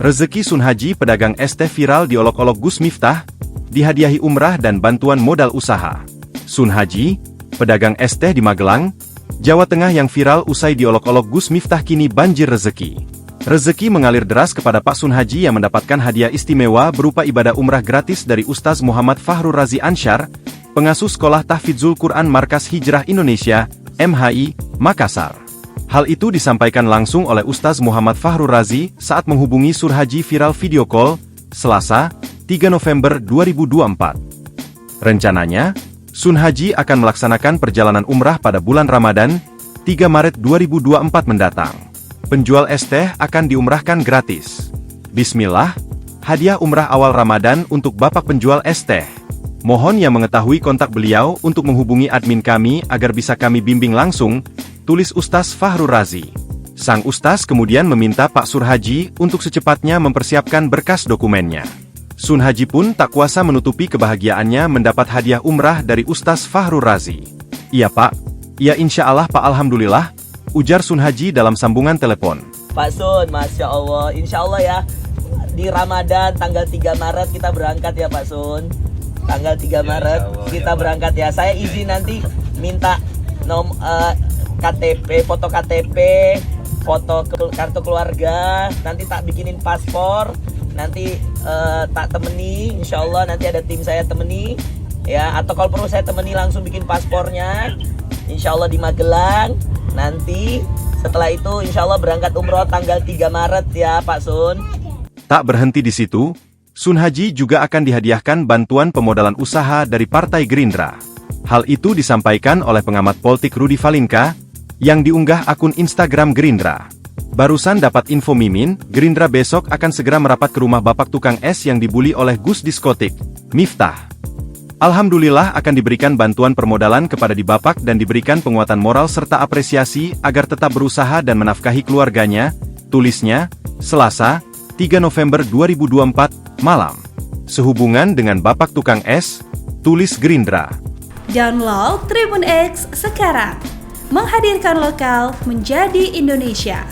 Rezeki Sun Haji pedagang es teh viral diolok-olok Gus Miftah, dihadiahi umrah dan bantuan modal usaha. Sun Haji, pedagang es teh di Magelang, Jawa Tengah yang viral usai diolok-olok Gus Miftah kini banjir rezeki. Rezeki mengalir deras kepada Pak Sun Haji yang mendapatkan hadiah istimewa berupa ibadah umrah gratis dari Ustaz Muhammad Fahrur Razi Ansyar, pengasuh Sekolah Tahfidzul Quran Markas Hijrah Indonesia, MHI, Makassar. Hal itu disampaikan langsung oleh Ustaz Muhammad Fahrur Razi saat menghubungi Sun Haji viral video call, Selasa, 3 November 2024. Rencananya, Sun Haji akan melaksanakan perjalanan umrah pada bulan Ramadan, 3 Maret 2024 mendatang. Penjual es teh akan diumrahkan gratis. Bismillah, hadiah umrah awal Ramadan untuk Bapak penjual es teh. Mohon yang mengetahui kontak beliau untuk menghubungi admin kami agar bisa kami bimbing langsung, tulis Ustaz Fahrur Razi. Sang Ustaz kemudian meminta Pak Sun Haji untuk secepatnya mempersiapkan berkas dokumennya. Sun Haji pun tak kuasa menutupi kebahagiaannya mendapat hadiah umrah dari Ustaz Fahrur Razi. Iya Pak, ya insya Allah Pak Alhamdulillah, ujar Sun Haji dalam sambungan telepon. Pak Sun, Masya Allah, insya Allah ya, di Ramadan tanggal 3 Maret kita berangkat ya Pak Sun. Tanggal 3 Maret kita berangkat ya. Saya izin nanti minta KTP, foto KTP, foto kartu keluarga, nanti tak bikinin paspor, nanti tak temeni, insya Allah nanti ada tim saya temeni, ya, atau kalau perlu saya temeni langsung bikin paspornya, insya Allah di Magelang, nanti setelah itu insya Allah berangkat umroh tanggal 3 Maret ya Pak Sun. Tak berhenti di situ, Sun Haji juga akan dihadiahkan bantuan pemodalan usaha dari Partai Gerindra. Hal itu disampaikan oleh pengamat politik Rudi Valinka, yang diunggah akun Instagram Gerindra. Barusan dapat info Mimin, Gerindra besok akan segera merapat ke rumah bapak tukang es yang dibuli oleh Gus Diskotik, Miftah. Alhamdulillah akan diberikan bantuan permodalan kepada di bapak dan diberikan penguatan moral serta apresiasi agar tetap berusaha dan menafkahi keluarganya, tulisnya, Selasa, 3 November 2024, malam. Sehubungan dengan bapak tukang es, tulis Gerindra. Download Tribun X sekarang. Menghadirkan lokal menjadi Indonesia.